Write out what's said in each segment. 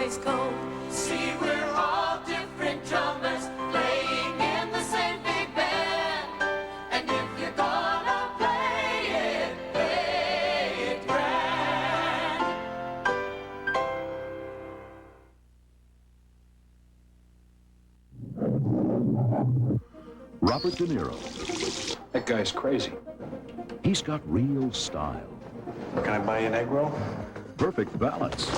always cold. See, we're all different drummers playing in the same big band. And if you're gonna play it grand. Robert De Niro. That guy's crazy. He's got real style. Can I buy you an egg roll? Perfect balance.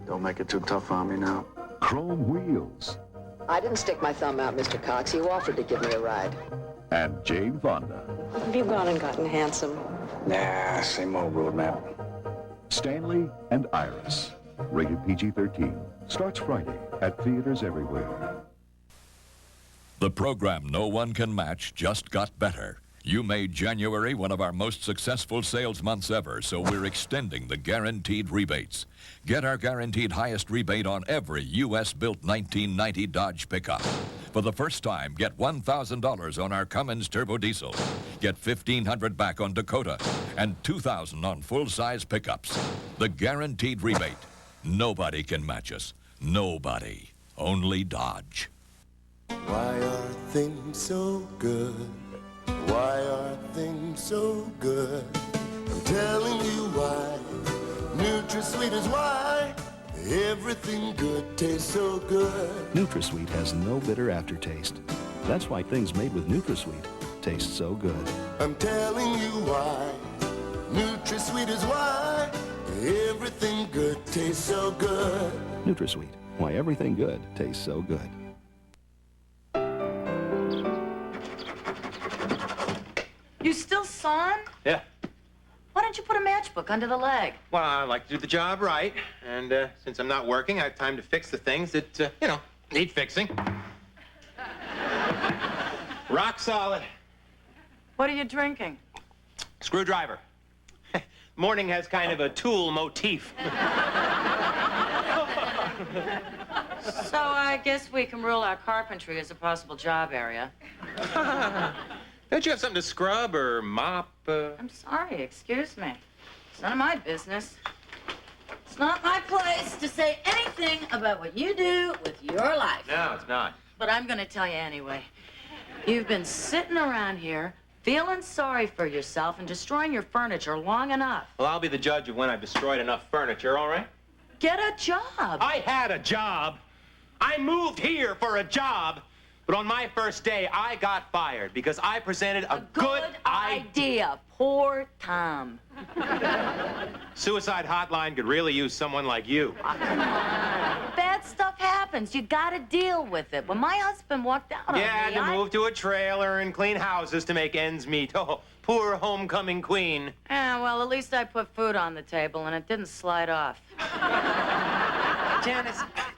Don't make it too tough on me now. Chrome wheels. I didn't stick my thumb out, Mr. Cox. You offered to give me a ride. And Jane Fonda. Have you gone and gotten handsome? Nah, same old roadmap. Stanley and Iris. Rated PG-13. Starts Friday at theaters everywhere. The program no one can match just got better. You made January one of our most successful sales months ever, so we're extending the guaranteed rebates. Get our guaranteed highest rebate on every U.S.-built 1990 Dodge pickup. For the first time, get $1,000 on our Cummins Turbo Diesel. Get $1,500 back on Dakota and $2,000 on full-size pickups. The guaranteed rebate. Nobody can match us. Nobody. Only Dodge. Why are things so good? Why are things so good? I'm telling you why. NutraSweet is why. Everything good tastes so good. NutraSweet has no bitter aftertaste. That's why things made with NutraSweet taste so good. I'm telling you why. NutraSweet is why. Everything good tastes so good. NutraSweet, why everything good tastes so good. You still sawing? Yeah. Why don't you put a matchbook under the leg? Well, I like to do the job right, and since I'm not working, I have time to fix the things that, need fixing. Rock solid. What are you drinking? Screwdriver. Morning has kind of a Tool motif. So I guess we can rule out carpentry as a possible job area. Don't you have something to scrub or mop? I'm sorry, excuse me. It's none of my business. It's not my place to say anything about what you do with your life. No, it's not. But I'm gonna tell you anyway. You've been sitting around here feeling sorry for yourself and destroying your furniture long enough. Well, I'll be the judge of when I've destroyed enough furniture, all right? Get a job. I had a job. I moved here for a job. But on my first day, I got fired because I presented a good idea. Poor Tom. Suicide hotline could really use someone like you. Oh, come on. Bad stuff happens. You gotta deal with it. When my husband walked out on me, Yeah, to move to a trailer and clean houses to make ends meet. Oh, poor homecoming queen. Yeah, well, at least I put food on the table and it didn't slide off.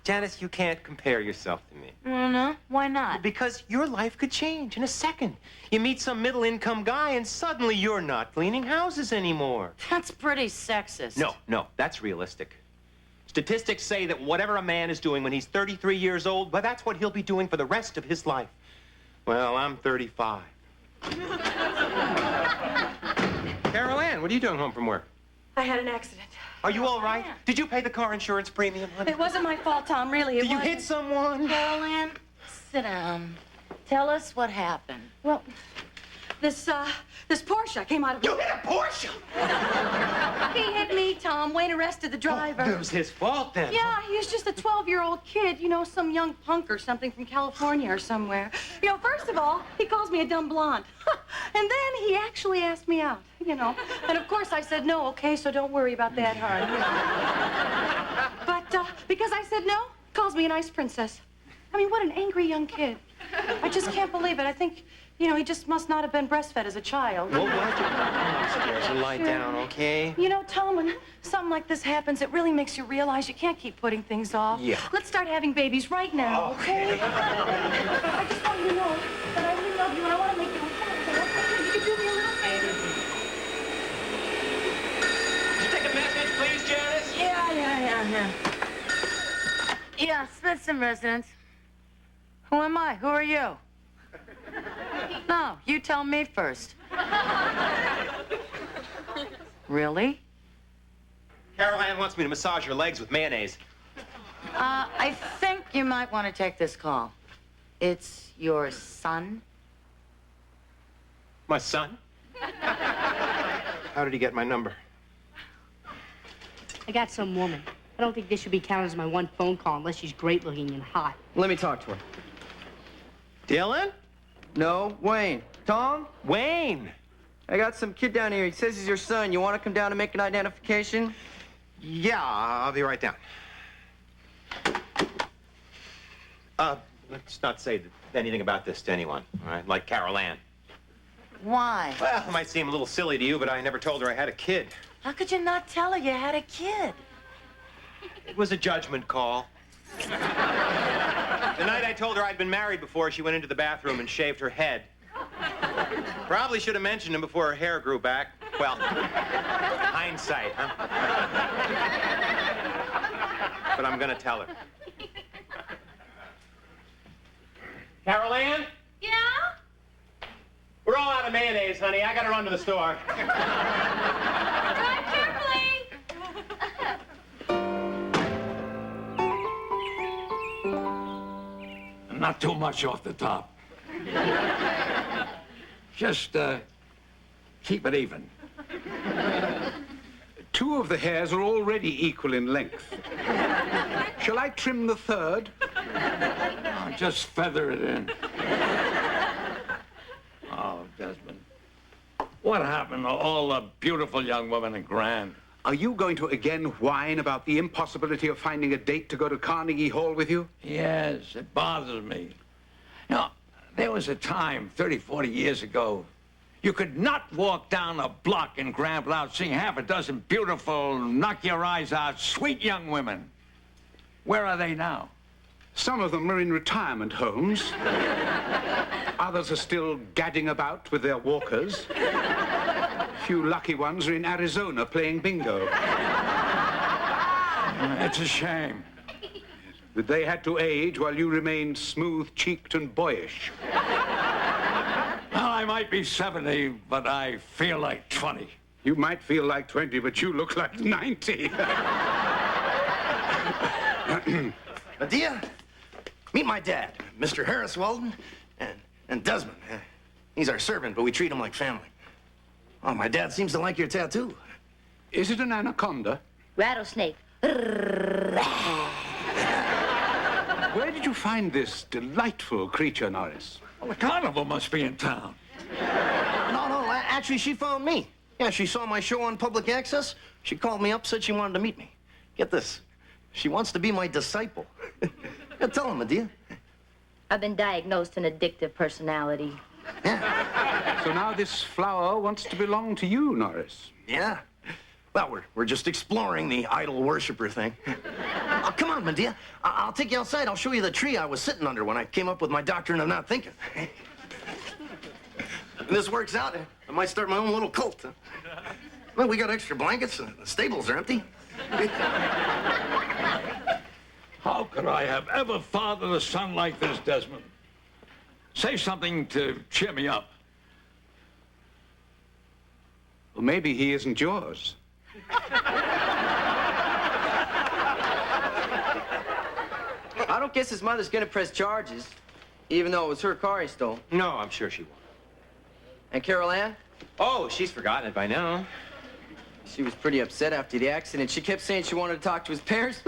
Janice, you can't compare yourself to me. No? Why not? Because your life could change in a second. You meet some middle-income guy and suddenly you're not cleaning houses anymore. That's pretty sexist. No, that's realistic. Statistics say that whatever a man is doing when he's 33 years old, well, that's what he'll be doing for the rest of his life. Well, I'm 35. Carol Ann, what are you doing home from work? I had an accident. Are you all right? Did you pay the car insurance premium, honey? It wasn't my fault, Tom, really. Did you hit someone? Carol Ann, sit down. Tell us what happened. Well, this Porsche came out of... You hit a Porsche? He hit me, Tom. Wayne arrested the driver. Oh, it was his fault, then. Yeah, he was just a 12-year-old kid, some young punk or something from California or somewhere. First of all, he calls me a dumb blonde. And then he actually asked me out, And of course I said no, okay, so don't worry about that, hon. But because I said no, calls me an ice princess. I mean, what an angry young kid. I just can't believe it. I think, he just must not have been breastfed as a child. Well, why don't you come upstairs and lie down, okay? Tom, when something like this happens, it really makes you realize you can't keep putting things off. Yeah. Let's start having babies right now, okay? I just want you to know that I really love you and I want to make you happy. You can do me a little favor. Could you take a message, please, Janice? Yeah. Yeah, Smithson residence. Who am I? Who are you? No, you tell me first. Really? Carol Ann wants me to massage her legs with mayonnaise. I think you might want to take this call. It's your son. My son? How did he get my number? I got some woman. I don't think this should be counted as my one phone call unless she's great looking and hot. Let me talk to her. Dylan? No, Wayne. Tom? Wayne! I got some kid down here. He says he's your son. You want to come down and make an identification? Yeah, I'll be right down. Let's not say anything about this to anyone, all right? Like Carol Ann. Why? Well, it might seem a little silly to you, but I never told her I had a kid. How could you not tell her you had a kid? It was a judgment call. The night I told her I'd been married before, she went into the bathroom and shaved her head. Probably should have mentioned him before her hair grew back. Well, hindsight, huh? But I'm gonna tell her. Carol Ann? Yeah? We're all out of mayonnaise, honey. I gotta run to the store. Drive carefully. Not too much off the top. Just, keep it even. Two of the hairs are already equal in length. Shall I trim the third? Oh, just feather it in. Oh, Desmond. What happened to all the beautiful young women in Grand? Are you going to again whine about the impossibility of finding a date to go to Carnegie Hall with you? Yes, it bothers me. Now, there was a time 30, 40 years ago, you could not walk down a block in Grand without seeing half a dozen beautiful, knock-your-eyes-out, sweet young women. Where are they now? Some of them are in retirement homes. Others are still gadding about with their walkers. A few lucky ones are in Arizona playing bingo. It's a shame. That they had to age while you remained smooth-cheeked and boyish. Well, I might be 70, but I feel like 20. You might feel like 20, but you look like 90. Medea, meet my dad, Mr. Harris Weldon, and Desmond. He's our servant, but we treat him like family. Oh, my dad seems to like your tattoo. Is it an anaconda? Rattlesnake. Where did you find this delightful creature, Norris? Well, the carnival must be in town. No, actually, she found me. Yeah, she saw my show on public access. She called me up, said she wanted to meet me. Get this. She wants to be my disciple. Yeah, tell him, Medea. I've been diagnosed an addictive personality. Yeah. So now this flower wants to belong to you, Norris. Yeah. Well, we're just exploring the idol worshiper thing. Oh, come on, Medea. I'll take you outside. I'll show you the tree I was sitting under when I came up with my doctrine of not thinking. If this works out, I might start my own little cult. Huh? Well, we got extra blankets. The stables are empty. How could I have ever fathered a son like this, Desmond? Say something to cheer me up. Well, maybe he isn't yours. I don't guess his mother's gonna press charges, even though it was her car he stole. No, I'm sure she won't. And Carol Ann? Oh, she's forgotten it by now. She was pretty upset after the accident. She kept saying she wanted to talk to his parents.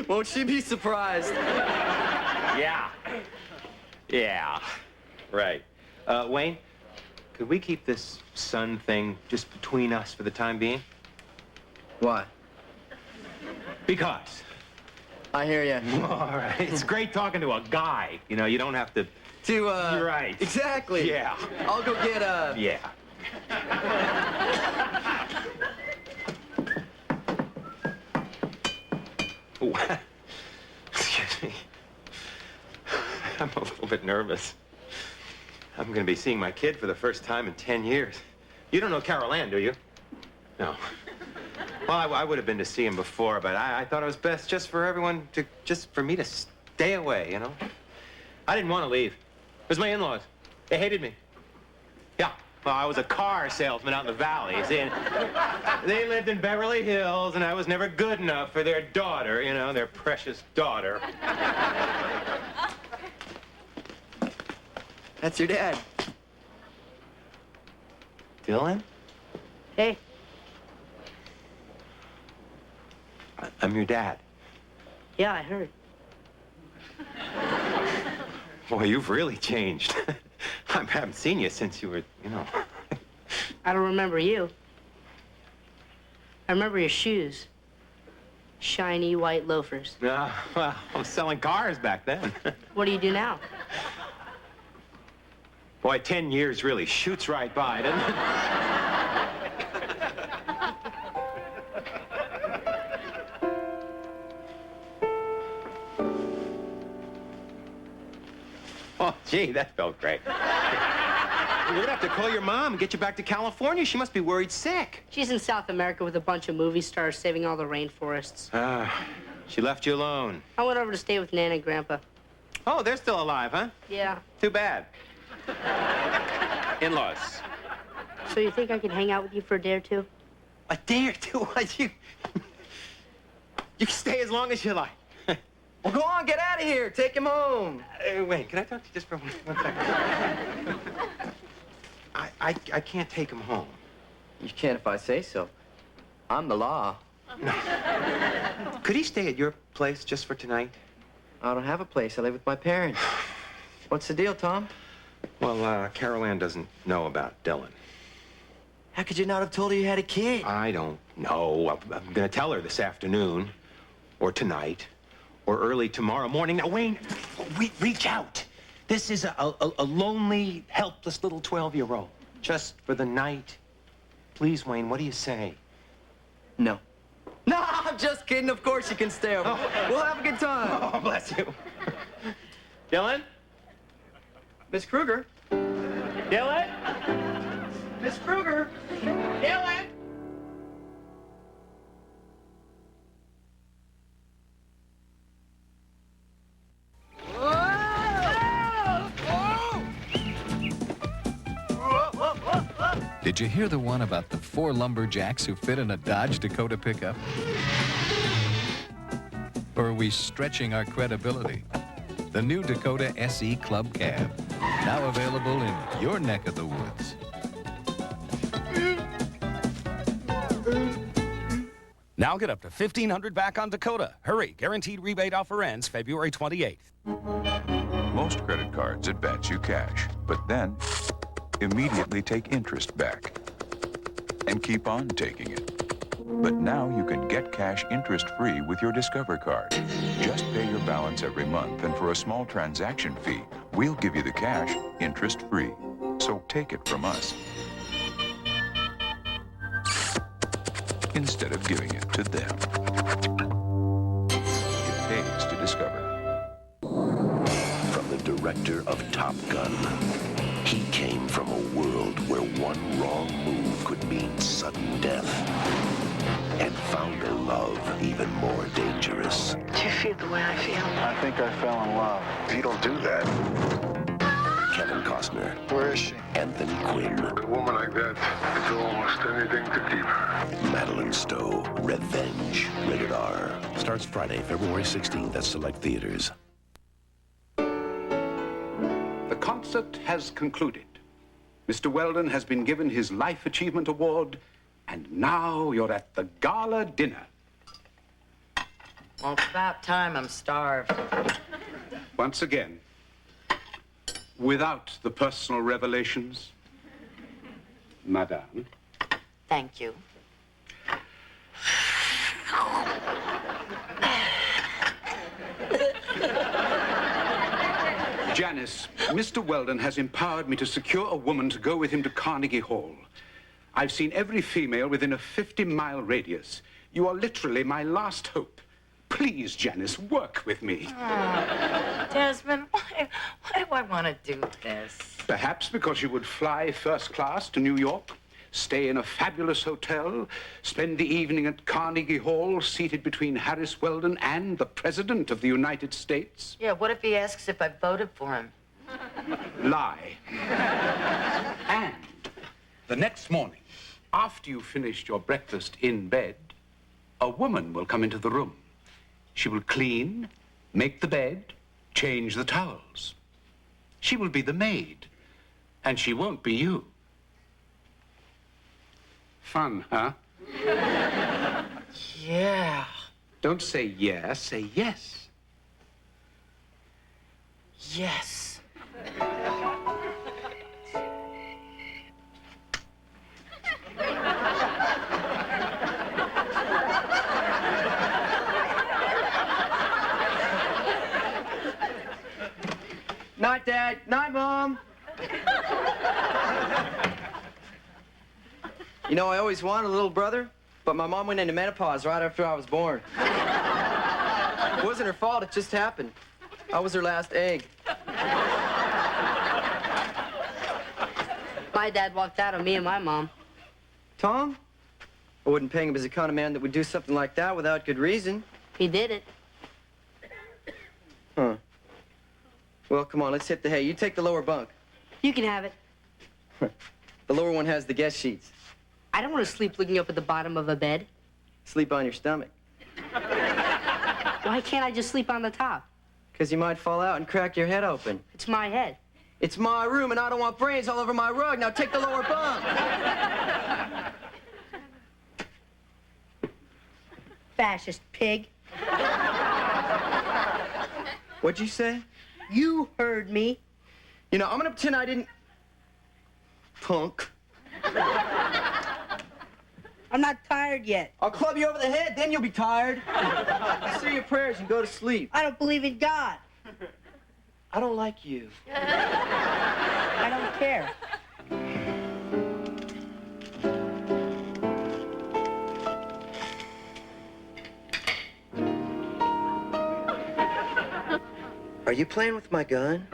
Won't she be surprised? Yeah. Yeah. Right. Wayne, could we keep this son thing just between us for the time being? Why? Because. I hear you. All right. It's great talking to a guy. You know, you don't have to... You're right. Exactly. Yeah. I'll go get, Yeah. Excuse me. I'm a little bit nervous. I'm going to be seeing my kid for the first time in 10 years. You don't know Carol Ann, do you? No. Well, I would have been to see him before, but I thought it was best just for everyone to, just for me to stay away, you know? I didn't want to leave. It was my in-laws. They hated me. Yeah. Well, I was a car salesman out in the valley. See, and they lived in Beverly Hills, and I was never good enough for their daughter, you know, their precious daughter. That's your dad. Dylan? Hey. I'm your dad. Yeah, I heard. Boy, you've really changed. I haven't seen you since you were, you know. I don't remember you. I remember your shoes. Shiny white loafers. Well, I was selling cars back then. What do you do now? Boy, 10 years really shoots right by, doesn't it? Oh, gee, that felt great. We're gonna have to call your mom and get you back to California. She must be worried sick. She's in South America with a bunch of movie stars saving all the rainforests. She left you alone. I went over to stay with Nana and Grandpa. Oh, they're still alive, huh? Yeah. Too bad. In-laws. So you think I can hang out with you for a day or two? A day or two? What, you can stay as long as you like. Well, go on, get out of here. Take him home. Wait, can I talk to you just for one second? I can't take him home. You can't if I say so. I'm the law. Could he stay at your place just for tonight? I don't have a place. I live with my parents. What's the deal, Tom? Well, Carol Ann doesn't know about Dylan. How could you not have told her you had a kid? I don't know. I'm gonna tell her this afternoon, or tonight, or early tomorrow morning. Now, Wayne, reach out. This is a lonely, helpless little 12-year-old. Just for the night. Please, Wayne, what do you say? No. No, I'm just kidding. Of course you can stay over. Oh. We'll have a good time. Oh, bless you. Dylan? Miss Kruger. Dylan? Miss Kruger. Dylan? Did you hear the one about the 4 lumberjacks who fit in a Dodge Dakota pickup? Or are we stretching our credibility? The new Dakota SE Club Cab, now available in your neck of the woods. Now get up to $1,500 back on Dakota. Hurry, guaranteed rebate offer ends February 28th. Most credit cards advance you cash, but then immediately take interest back and keep on taking it. But now you can get cash interest-free with your Discover card. Just pay your balance every month, and for a small transaction fee, we'll give you the cash interest-free. So take it from us instead of giving it to them. It pays to Discover. From the director of Top Gun, he came from a world where one wrong move could mean sudden death, and found a love even more dangerous. Do you feel the way I feel? I think I fell in love. You don't do that. Kevin Costner. Where is she? Anthony Quinn. A woman like that, it's almost anything to keep her. Madeline Stowe. Revenge. Rated R. Starts Friday, February 16th at select theaters. The concert has concluded. Mr. Weldon has been given his Life Achievement Award, and now you're at the gala dinner. Well, it's about time. I'm starved. Once again, without the personal revelations, Madame. Thank you. Janice, Mr. Weldon has empowered me to secure a woman to go with him to Carnegie Hall. I've seen every female within a 50-mile radius. You are literally my last hope. Please, Janice, work with me. Oh, Desmond, why do I want to do this? Perhaps because you would fly first class to New York, stay in a fabulous hotel, spend the evening at Carnegie Hall, seated between Harris Weldon and the President of the United States. Yeah, what if he asks if I voted for him? Lie. And The next morning, after you've finished your breakfast in bed, a woman will come into the room. She will clean, make the bed, change the towels. She will be the maid, and she won't be you. Fun, huh? Yeah. Don't say yes, say yes. Yes. Night, Dad. Night, Mom. You know, I always wanted a little brother, but my mom went into menopause right after I was born. It wasn't her fault, it just happened. I was her last egg. My dad walked out on me and my mom. Tom? I wouldn't peg him as the kind of man that would do something like that without good reason. He did it. Huh. Well, come on, let's hit the hay. You take the lower bunk. You can have it. The lower one has the guest sheets. I don't want to sleep looking up at the bottom of a bed. Sleep on your stomach. Why can't I just sleep on the top? Because you might fall out and crack your head open. It's my head. It's my room, and I don't want brains all over my rug. Now take the lower bunk. Fascist pig. What'd you say? You heard me. You know, I'm gonna pretend I didn't... Punk. I'm not tired yet. I'll club you over the head, then you'll be tired. Say your prayers and go to sleep. I don't believe in God. I don't like you. I don't care. Are you playing with my gun?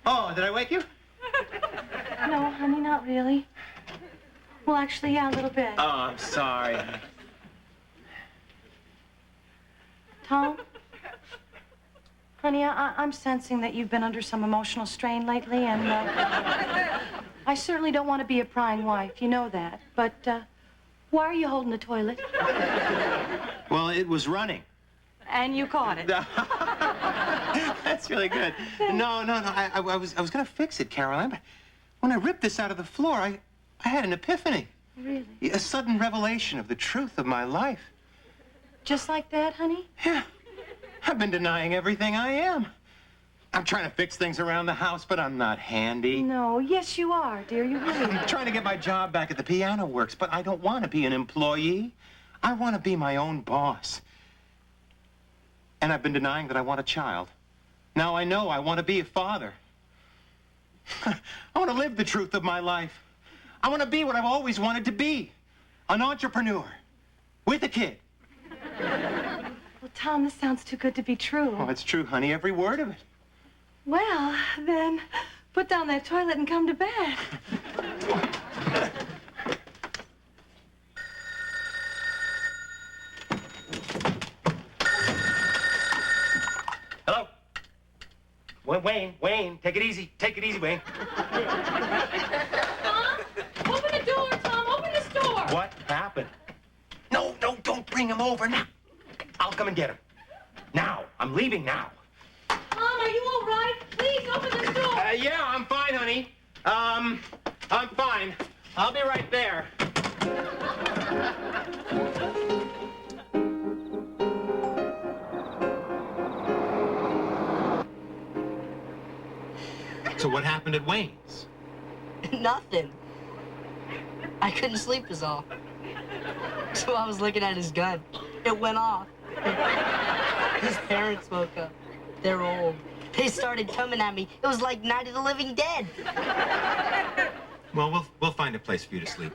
Oh, did I wake you? No, honey, not really. Well, actually, yeah, a little bit. Oh, I'm sorry. Tom? Honey, I'm sensing that you've been under some emotional strain lately, and I certainly don't want to be a prying wife. You know that. But why are you holding the toilet? Well, it was running. And you caught it. That's really good. No. I was gonna fix it, Caroline, but when I ripped this out of the floor, I had an epiphany. Really? A sudden revelation of the truth of my life. Just like that, honey? Yeah. I've been denying everything I am. I'm trying to fix things around the house, but I'm not handy. No, yes, you are, dear. You really I'm trying to get my job back at the Piano Works, but I don't want to be an employee. I want to be my own boss. And I've been denying that I want a child. Now I know I want to be a father. I want to live the truth of my life. I want to be what I've always wanted to be. An entrepreneur. With a kid. Well, Tom, this sounds too good to be true. Oh, it's true, honey. Every word of it. Well, then, put down that toilet and come to bed. Hello? Wayne, take it easy. Take it easy, Wayne. Tom, open the door, Tom. Open this door. What happened? No, don't bring him over now. I'll come and get him. Now. I'm leaving now. Tom, are you all right? Please, open this door. Yeah, I'm fine, honey. I'm fine. I'll be right there. So what happened at Wayne's? Nothing. I couldn't sleep is all. So I was looking at his gun. It went off. His parents woke up. They're old. They started coming at me. It was like Night of the Living Dead. Well, we'll find a place for you to sleep.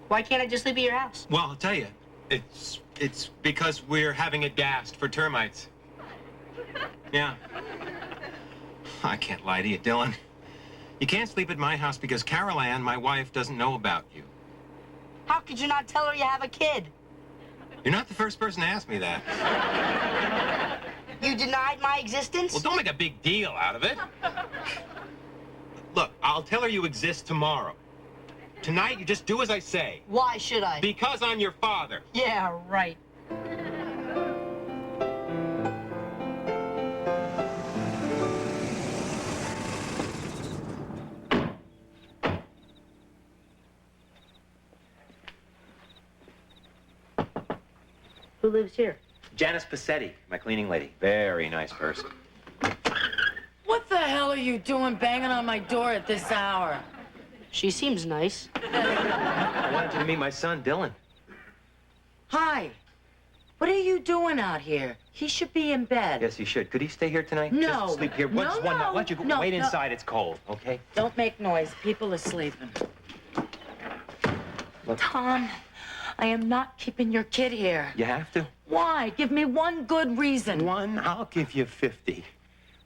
Why can't I just sleep at your house? Well, I'll tell you. It's because we're having it gassed for termites. Yeah. I can't lie to you, Dylan. You can't sleep at my house because Carol Ann, my wife, doesn't know about you. How could you not tell her you have a kid? You're not the first person to ask me that. You denied my existence? Well, don't make a big deal out of it. Look, I'll tell her you exist tomorrow. Tonight, you just do as I say. Why should I? Because I'm your father. Yeah, right. Who lives here? Janice Passetti, my cleaning lady. Very nice person. What the hell are you doing banging on my door at this hour? She seems nice. I wanted you to meet my son, Dylan. Hi. What are you doing out here? He should be in bed. Yes, he should. Could he stay here tonight? No. Just sleep here. No, Just one night. no. Why don't you go No, wait no. inside? It's cold, okay? Don't make noise. People are sleeping. Look. Tom, I am not keeping your kid here. You have to? Why? Give me one good reason. One? I'll give you 50.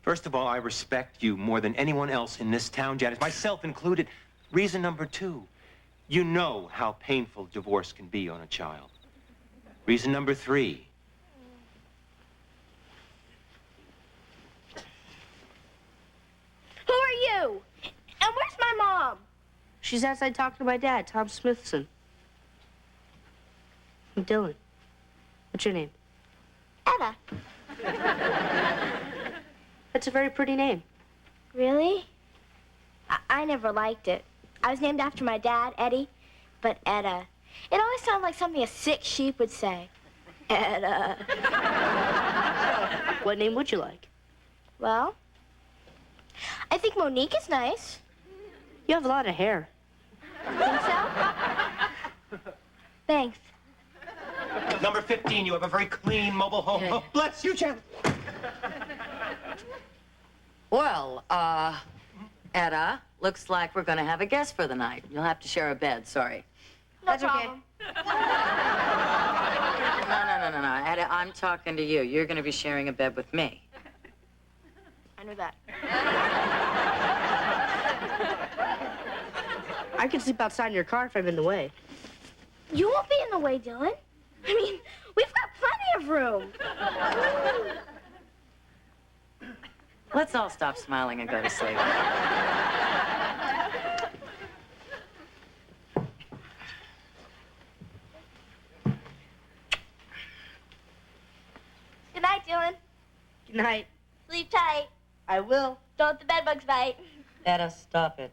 First of all, I respect you more than anyone else in this town, Janice, myself included. Reason number 2, you know how painful divorce can be on a child. Reason number 3, Who are you? And where's my mom? She's outside talking to my dad, Tom Smithson. I'm Dylan. What's your name? Etta. That's a very pretty name. Really? I never liked it. I was named after my dad, Eddie, but Etta. It always sounded like something a sick sheep would say. Etta. What name would you like? Well, I think Monique is nice. You have a lot of hair. Think so? Thanks. number 15, you have a very clean mobile home. Oh, bless you, Janice. Well, Etta, looks like we're gonna have a guest for the night. You'll have to share a bed, sorry. No problem. No, Etta, I'm talking to you. You're gonna be sharing a bed with me. I knew that. I could sleep outside in your car if I'm in the way. You won't be in the way, Dylan. I mean, we've got plenty of room. Let's all stop smiling and go to sleep. Good night, Dylan. Good night. Sleep tight. I will. Don't let the bedbugs bite. Etta, stop it.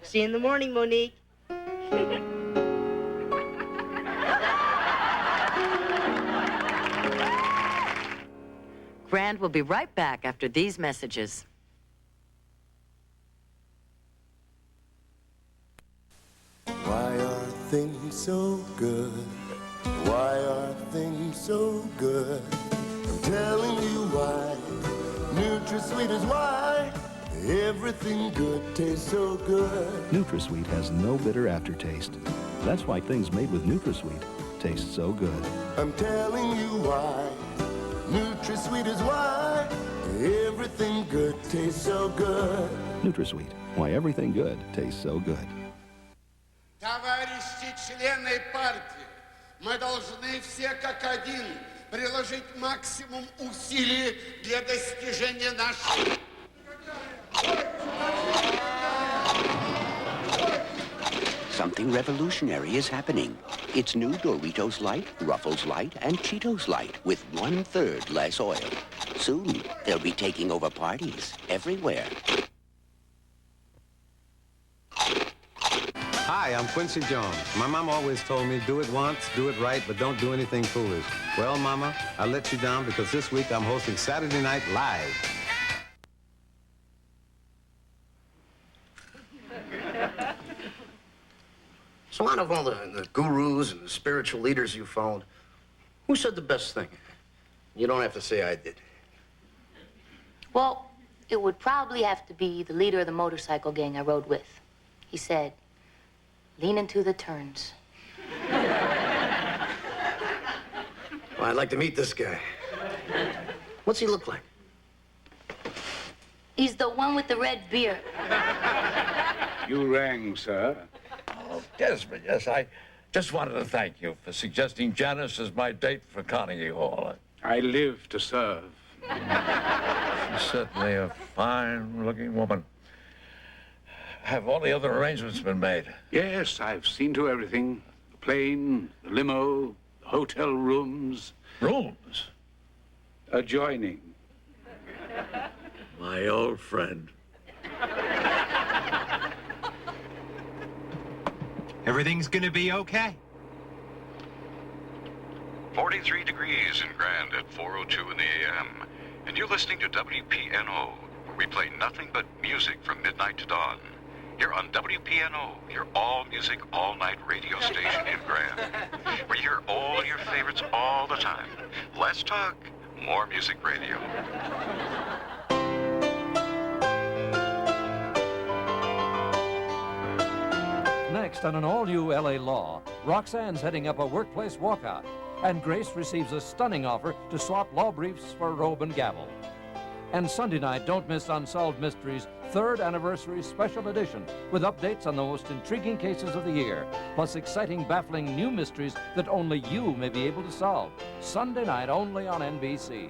See you in the morning, Monique. Grand will be right back after these messages. Why are things so good? Why are things so good? I'm telling you why. NutraSweet is why. Everything good tastes so good. NutraSweet has no bitter aftertaste. That's why things made with NutraSweet taste so good. I'm telling you why. NutraSweet is why. Everything good tastes so good. NutraSweet, why everything good tastes so good. Товарищи члены партии, мы должны все как один приложить максимум усилий для достижения нашей... Something revolutionary is happening. It's new Doritos Light, Ruffles Light, and Cheetos Light with 1/3 less oil. Soon, they'll be taking over parties everywhere. Hi, I'm Quincy Jones. My mom always told me, do it once, do it right, but don't do anything foolish. Well, Mama, I let you down because this week I'm hosting Saturday Night Live. So out of all the gurus and the spiritual leaders you followed, who said the best thing? You don't have to say I did. Well, it would probably have to be the leader of the motorcycle gang I rode with. He said, lean into the turns. Well, I'd like to meet this guy. What's he look like? He's the one with the red beard. You rang, sir. Oh, Desmond, yes, I just wanted to thank you for suggesting Janice as my date for Carnegie Hall. I live to serve. She's certainly a fine-looking woman. Have all the other arrangements been made? Yes, I've seen to everything. The plane, the limo, the hotel rooms. Rooms? Adjoining. My old friend. Everything's gonna be okay. 43 degrees in Grand at 4:02 in the a.m. And you're listening to WPNO, where we play nothing but music from midnight to dawn. Here on WPNO, your all-music, all-night radio station in Grand, where you hear all your favorites all the time. Less talk, more music radio. Next on an all-new LA Law, Roxanne's heading up a workplace walkout, and Grace receives a stunning offer to swap law briefs for robe and gavel. And Sunday night, don't miss Unsolved Mysteries' 3rd anniversary special edition with updates on the most intriguing cases of the year, plus exciting, baffling new mysteries that only you may be able to solve. Sunday night only on NBC.